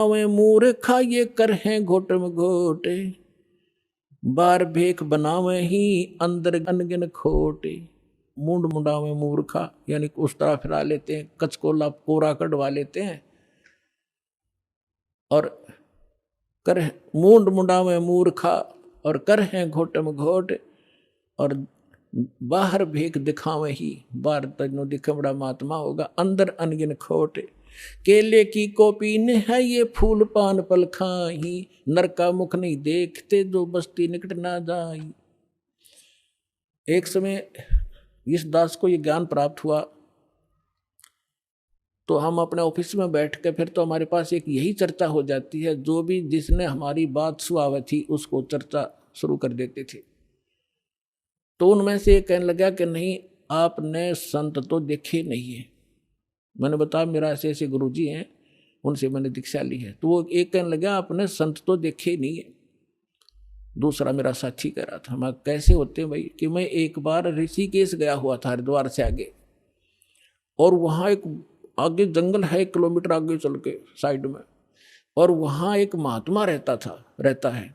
मूर्खा ये कर हैं घोट में घोटे, बार भेख बनावे ही अंदर अनगिन खोटे। मुंड मुंडावे मूर्खा यानी उस्तरा फिरा लेते हैं, कचकोला कोरा कटवा लेते हैं, और कर मुंड मुंडावे मूर्खा और कर हैं घोट में घोट, और बाहर भेख दिखावे ही, बाहर तजनो दिखे बड़ा महात्मा होगा, अंदर अनगिन खोटे। केले की कोपीन है ये फूल पान पल खाही, नर का मुख नहीं देखते जो बस्ती निकट ना जाई। एक समय इस दास को ये ज्ञान प्राप्त हुआ, तो हम अपने ऑफिस में बैठ के फिर तो हमारे पास एक यही चर्चा हो जाती है, जो भी जिसने हमारी बात सुनावी थी उसको चर्चा शुरू कर देते थे। तो उनमें से एक कहने लगा कि नहीं, आपने संत तो देखे नहीं है। मैंने बताया मेरा ऐसे ऐसे गुरुजी हैं, उनसे मैंने दीक्षा ली है। तो वो एक कहने लगा आपने संत तो देखे नहीं है। दूसरा मेरा साथी कह रहा था, मैं कैसे होते हैं भाई, कि मैं एक बार ऋषिकेश गया हुआ था हरिद्वार से आगे, और वहाँ एक आगे जंगल है 1 किलोमीटर आगे चल के साइड में, और वहाँ एक महात्मा रहता है,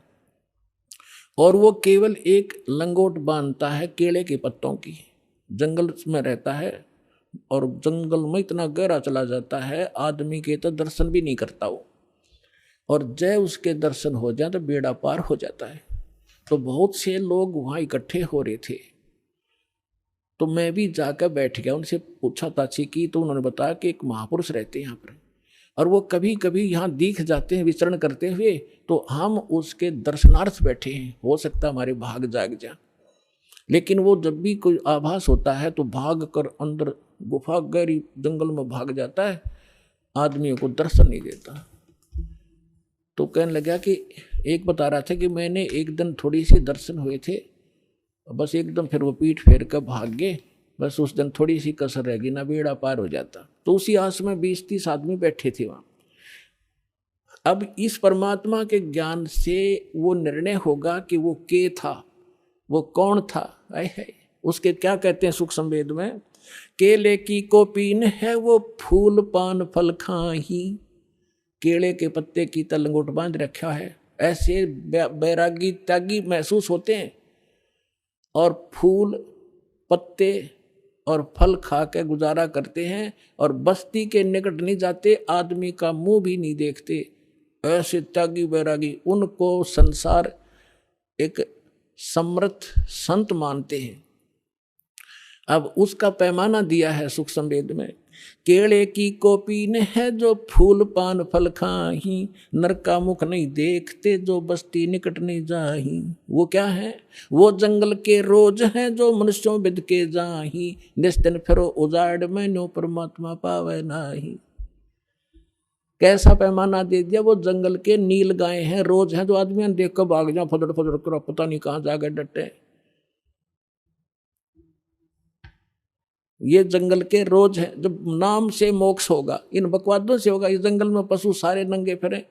और वो केवल एक लंगोट बांधता है केले के पत्तों की, जंगल में रहता है, और जंगल में इतना गहरा चला जाता है आदमी के तो दर्शन भी नहीं करता वो, और जय उसके दर्शन हो जाए तो बेड़ा पार हो जाता है। तो बहुत से लोग वहाँ इकट्ठे हो रहे थे, तो मैं भी जाकर बैठ गया, उनसे पूछा ताछी की, तो उन्होंने बताया कि एक महापुरुष रहते हैं यहाँ पर, और वो कभी कभी यहाँ दिख जाते हैं विचरण करते हुए, तो हम उसके दर्शनार्थ बैठे हैं, हो सकता हमारे भाग जाग जाए। लेकिन वो जब भी कोई आभास होता है तो भाग कर अंदर गुफा गहरी जंगल में भाग जाता है, आदमियों को दर्शन नहीं देता। तो कहने लगा कि एक बता रहा था कि मैंने एक दिन थोड़ी सी दर्शन हुए थे, बस एकदम फिर वो पीठ फेर कर भाग गए, बस उस दिन थोड़ी सी कसर रह गई ना बेड़ा पार हो जाता। तो उसी आस में 20-30 आदमी बैठे थे वहाँ। अब इस परमात्मा के ज्ञान से वो निर्णय होगा कि वो के था, वो कौन था। है उसके क्या कहते हैं सुख संवेद में, केले की कोपीन है वो फूल पान फल खाही, केले के पत्ते की तलंगोट बांध रखा है। ऐसे बैरागी त्यागी महसूस होते हैं, और फूल पत्ते और फल खा के गुजारा करते हैं, और बस्ती के निकट नहीं जाते, आदमी का मुंह भी नहीं देखते। ऐसे त्यागी बैरागी, उनको संसार एक समर्थ संत मानते हैं। अब उसका पैमाना दिया है सुख संवेद में, केले की कोपीन है जो फूल पान फल खाही, नर का मुख नहीं देखते जो बस्ती निकट नहीं जाही। वो क्या है, वो जंगल के रोज हैं जो मनुष्यों बिद के जाही, निस्तिन फिरो उजाड़ में नो परमात्मा पावे नाही। कैसा पैमाना दे दिया, वो जंगल के नील गाय हैं, रोज हैं जो आदमी देख कर भाग जाए, फदड़ फदड़ कर पता नहीं कहाँ जाकर डटे। ये जंगल के रोज हैं, जब नाम से मोक्ष होगा, इन बकवादों से होगा। इस जंगल में पशु सारे नंगे फिरे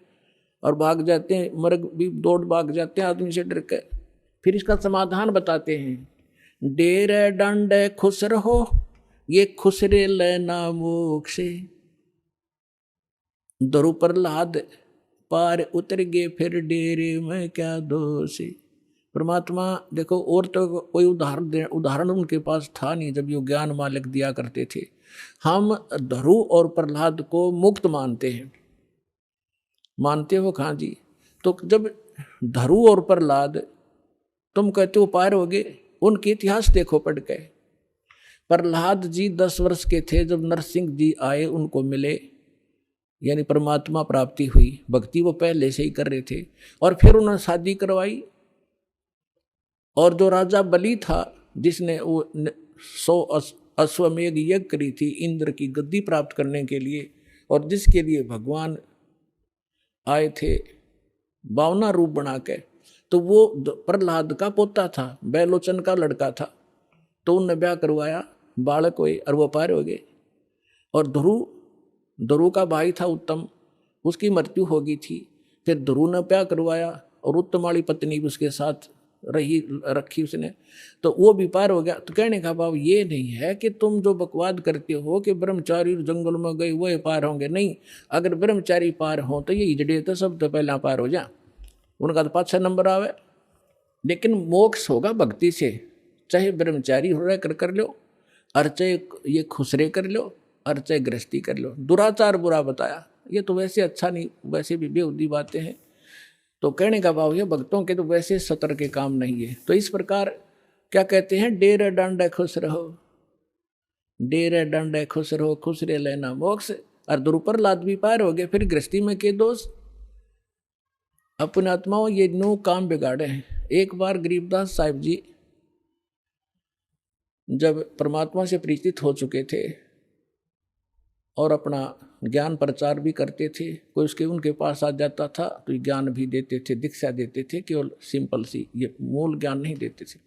और भाग जाते हैं, मर्ग भी दौड़ भाग जाते हैं आदमी से डर के। फिर इसका समाधान बताते हैं, डेरे डंडे खुश रहो ये खुसरे लेना मोक्षे, दरु प्रहलाद पार उतर गए फिर डेरे में क्या दोष। परमात्मा देखो, और तो कोई उदाहरण उनके पास था नहीं जब ये ज्ञान मालिक दिया करते थे। हम धरु और प्रहलाद को मुक्त मानते हैं, मानते हो खां जी। तो जब धरु और प्रहलाद तुम कहते हो पार हो गए, उनके इतिहास देखो पढ़ के। प्रहलाद जी 10 वर्ष के थे जब नरसिंह जी आए, उनको मिले, यानी परमात्मा प्राप्ति हुई। भक्ति वो पहले से ही कर रहे थे, और फिर उन्होंने शादी करवाई। और जो राजा बलि था, जिसने वो 100 अश्वमेघ यज्ञ करी थी इंद्र की गद्दी प्राप्त करने के लिए, और जिसके लिए भगवान आए थे 52 रूप बना के, तो वो प्रहलाद का पोता था, बैलोचन का लड़का था। तो उनने ब्याह करवाया, बालक हुए और वो पार हो गए। और ध्रुव का भाई था उत्तम, उसकी मृत्यु हो गई थी। फिर ध्रुव ने ब्याह करवाया, और उत्तम वाली पत्नी भी उसके साथ रखी उसने, तो वो भी पार हो गया। तो कहने का भाव ये नहीं है कि तुम जो बकवाद करते हो कि ब्रह्मचारी जंगल में गए वो पार होंगे, नहीं। अगर ब्रह्मचारी पार हो तो ये हिजड़े तो सब तो पहला पार हो जा, उनका तो 5-6 नंबर आवे। लेकिन मोक्ष होगा भक्ति से, चाहे ब्रह्मचारी हो रहा कर लो, और चाहे ये खुसरे कर लो, और चाहे गृहस्थी कर लो। दुराचार बुरा बताया, ये तो वैसे अच्छा नहीं, वैसे भी बेहुदी बातें हैं। तो कहने का भाव है भक्तों के तो वैसे सतर के काम नहीं है। तो इस प्रकार क्या कहते हैं, डेरे डांडे खुश रहो, डेरे डांडे खुश रहो, खुश रे लेना मोक्ष। और दुरुपर लाद भी पार हो गए, फिर गृहस्थी में के दोष। अपने आत्माओं ये नो काम बिगाड़े हैं। एक बार गरीबदास साहिब जी जब परमात्मा से परिचित हो चुके थे और अपना ज्ञान प्रचार भी करते थे, कोई उसके उनके पास आ जाता था तो ज्ञान भी देते थे, दीक्षा देते थे, केवल सिंपल सी, ये मूल ज्ञान नहीं देते थे।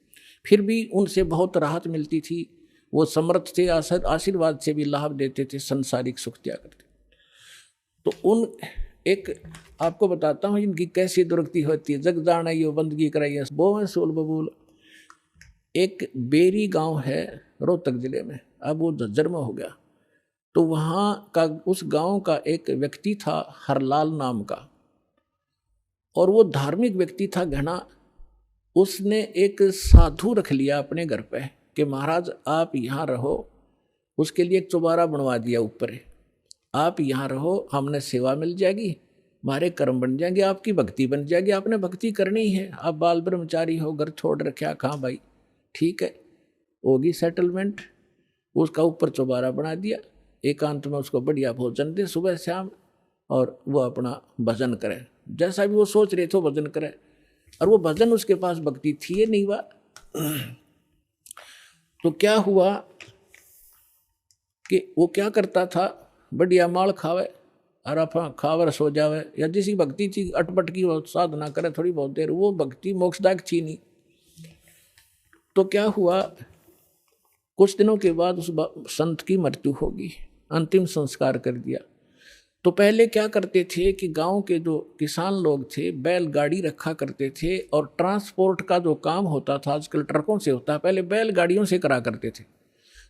फिर भी उनसे बहुत राहत मिलती थी, वो समर्थ थे, आशीर्वाद से भी लाभ देते थे, संसारिक सुख त्याग करते। तो उन एक आपको बताता हूँ इनकी कैसी दुर्गति होती है। जग जाना यो बंदगी कराइए बोल सोल बबूल। एक बेरी गांव है रोहतक जिले में, अब वो झज्जर में हो गया। तो वहाँ का उस गांव का एक व्यक्ति था हरलाल नाम का, और वो धार्मिक व्यक्ति था घना। उसने एक साधु रख लिया अपने घर पे कि महाराज आप यहाँ रहो। उसके लिए एक चौबारा बनवा दिया ऊपर, आप यहाँ रहो, हमने सेवा मिल जाएगी, हमारे कर्म बन जाएंगे, आपकी भक्ति बन जाएगी। आपने भक्ति करनी ही है, आप बाल ब्रह्मचारी हो, घर छोड़ रखा, कहाँ भाई, ठीक है, होगी सेटलमेंट। उसका ऊपर चौबारा बना दिया, एकांत में उसको बढ़िया भोजन दे सुबह शाम, और वो अपना भजन करे, जैसा भी वो सोच रहे थे भजन करे। और वो भजन उसके पास भक्ति थी नहीं हुआ। तो क्या हुआ कि वो क्या करता था, बढ़िया माल खावे और अपना खावर सो जावे, या जिसी भक्ति थी अटपट की वो साधना करे थोड़ी बहुत देर, वो भक्ति मोक्षदायक थी नहीं। तो क्या हुआ, कुछ दिनों के बाद उस संत की मृत्यु होगी, अंतिम संस्कार कर दिया। तो पहले क्या करते थे कि गांव के जो किसान लोग थे बैलगाड़ी रखा करते थे, और ट्रांसपोर्ट का जो काम होता था आजकल ट्रकों से होता है, पहले बैलगाड़ियों से करा करते थे।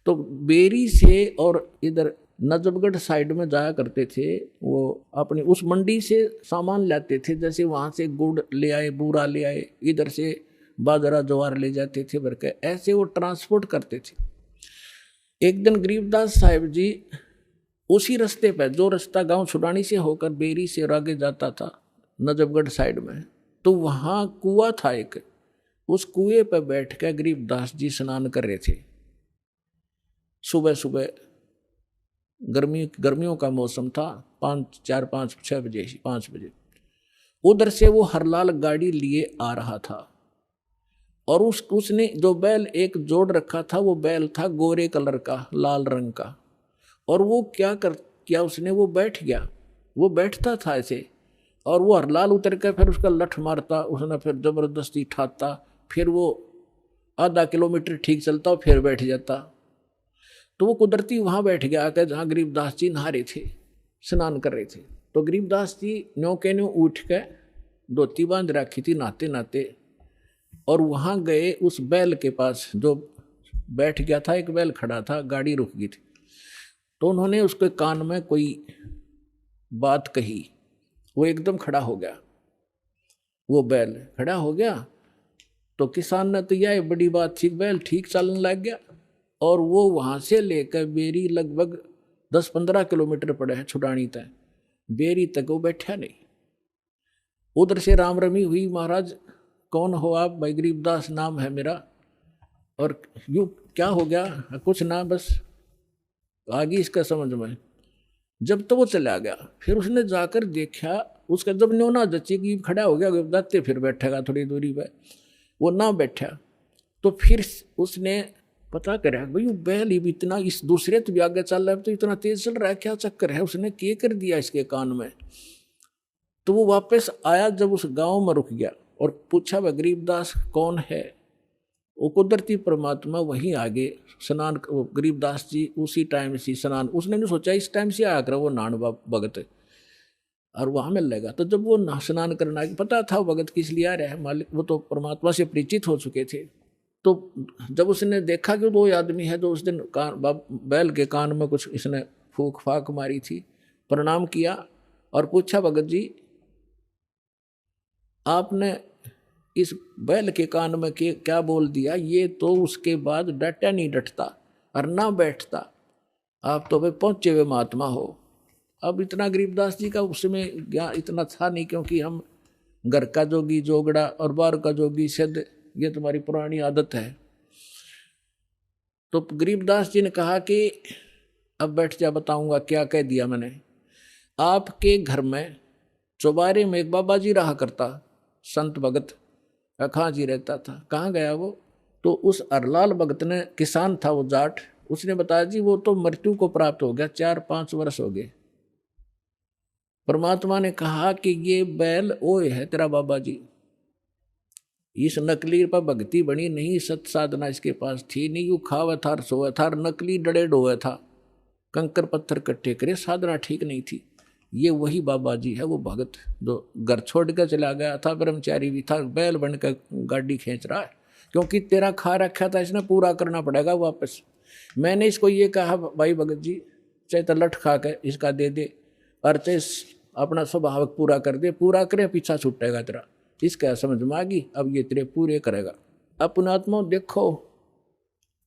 तो बेरी से और इधर नजफगढ़ साइड में जाया करते थे, वो अपनी उस मंडी से सामान लाते थे, जैसे वहाँ से गुड़ ले आए, बूरा ले आए, इधर से बाजरा ज्वार ले जाते थे भर के, ऐसे वो ट्रांसपोर्ट करते थे। एक दिन गरीबदास साहिब जी उसी रास्ते पर, जो रास्ता गांव छुड़ानी से होकर बेरी से और आगे जाता था नजफगढ़ साइड में, तो वहाँ कुआं था एक, उस कुएं पर बैठ कर गरीबदास जी स्नान कर रहे थे। सुबह सुबह गर्मियों का मौसम था, 5 बजे उधर से वो हरलाल गाड़ी लिए आ रहा था, और उसने जो बैल एक जोड़ रखा था, वो बैल था गोरे कलर का, लाल रंग का। और वो क्या उसने, वो बैठ गया, वो बैठता था ऐसे, और वो हरलाल उतर कर फिर उसका लठ मारता, उसने फिर जबरदस्ती ठाता, फिर वो आधा किलोमीटर ठीक चलता और फिर बैठ जाता। तो वो कुदरती वहाँ बैठ गया आकर जहाँ गरीबदास जी नहा रहे थे, स्नान कर रहे थे। तो गरीबदास जी न्यों के न्यों उठ के धोती बांध रखी थी नहाते नहाते, और वहाँ गए उस बैल के पास जो बैठ गया था, एक बैल खड़ा था, गाड़ी रुक गई थी। तो उन्होंने उसके कान में कोई बात कही, वो एकदम खड़ा हो गया, वो बैल खड़ा हो गया। तो किसान ने तो यह बड़ी बात थी, बैल ठीक चलने लग गया, और वो वहाँ से लेकर बेरी लगभग 10-15 किलोमीटर पड़े हैं छुड़ानी तक, बेरी तक वो बैठा नहीं। उधर से राम रमी हुई, महाराज कौन हो आप? भाई गरीबदास नाम है मेरा। और यूँ क्या हो गया? कुछ ना, बस आगे इसका समझ में। जब तो वो चला गया, फिर उसने जाकर देखा, उसका जब न्योना जच्ची की खड़ा हो गया, जाते फिर बैठेगा थोड़ी दूरी पे, वो ना बैठा। तो फिर उसने पता करा भाई वो बैल ही भी इतना, इस दूसरे तो भी आगे चल रहा है, तो इतना तेज चल रहा है, क्या चक्कर है? उसने क्या कर दिया इसके कान में। तो वो वापस आया, जब उस गांव में रुक गया और पूछा वह गरीबदास कौन है? वो कुदरती परमात्मा वहीं आगे स्नान, गरीबदास जी उसी टाइम से स्नान, उसने नहीं सोचा इस टाइम से आया कर वो नान भगत। और वहां मिल लेगा। तो जब वो स्नान करना, पता था वो भगत किस लिए आ रहा है, मालिक वो तो परमात्मा से परिचित हो चुके थे। तो जब उसने देखा कि वो आदमी है जो उस दिन बैल के कान में कुछ इसने फूक फाक मारी थी, प्रणाम किया और पूछा, भगत जी आपने इस बैल के कान में क्या बोल दिया? ये तो उसके बाद डटा नहीं डटता और ना बैठता, आप तो भाई पहुंचे हुए महात्मा हो। अब इतना गरीबदास जी का उसमें ज्ञान इतना था नहीं, क्योंकि हम घर का जोगी जोगड़ा और बाहर का जोगी सिद्ध, ये तुम्हारी पुरानी आदत है। तो गरीबदास जी ने कहा कि अब बैठ जा, बताऊंगा क्या कह दिया मैंने। आपके घर में चौबारे में एक बाबा जी रहा करता, संत भगत अखा जी रहता था। कहाँ गया वो? तो उस हरलाल भगत ने, किसान था वो जाट, उसने बताया जी वो तो मृत्यु को प्राप्त हो गया, 4-5 वर्ष हो गए। परमात्मा ने कहा कि ये बैल ओए है तेरा बाबा जी, इस नकली पर भक्ति बनी नहीं, सत साधना इसके पास थी नहीं, यू खावे था सोए था, नकली डड़े डोए था, कंकर पत्थर इकट्ठे करे, साधना ठीक नहीं थी। ये वही बाबा जी है, वो भगत जो घर छोड़ कर चला गया था, ब्रह्मचारी भी था, बैल बनकर गाड़ी खींच रहा है, क्योंकि तेरा खा रखा था इसने, पूरा करना पड़ेगा वापस। मैंने इसको ये कहा, भाई भगत जी चाहे तो लठ खा के इसका दे दे, और चाहे अपना स्वभाव पूरा कर दे, पूरा करे पीछा छूटेगा तेरा। इसका समझ में आ गई, अब ये तेरे पूरे करेगा। अब पुणात्मा देखो,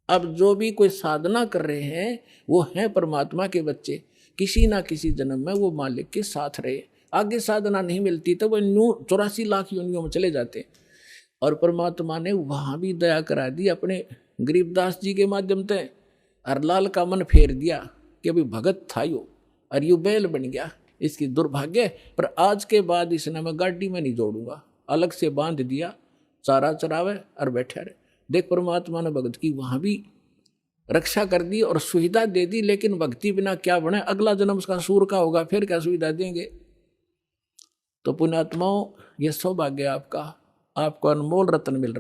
अब जो भी कोई साधना कर रहे हैं वो हैं परमात्मा के बच्चे, किसी ना किसी जन्म में वो मालिक के साथ रहे। आगे साधना नहीं मिलती तो वो 84 लाख योनियों में चले जाते। और परमात्मा ने वहाँ भी दया करा दी अपने गरीबदास जी के माध्यम से, हरलाल का मन फेर दिया कि अभी भगत था यो और यू बैल बन गया, इसकी दुर्भाग्य, पर आज के बाद इसने मैं गाड़ी में नहीं जोड़ूंगा, अलग से बांध दिया, चारा चरावे और बैठे रहे। देख परमात्मा ने भगत की वहाँ भी रक्षा कर दी और सुविधा दे दी, लेकिन भक्ति बिना क्या बने, अगला जन्म उसका सूर का होगा, फिर क्या सुविधा देंगे। तो पुण्यात्माओं ये सौभाग्य आपका, आपको अनमोल रत्न मिल रहा।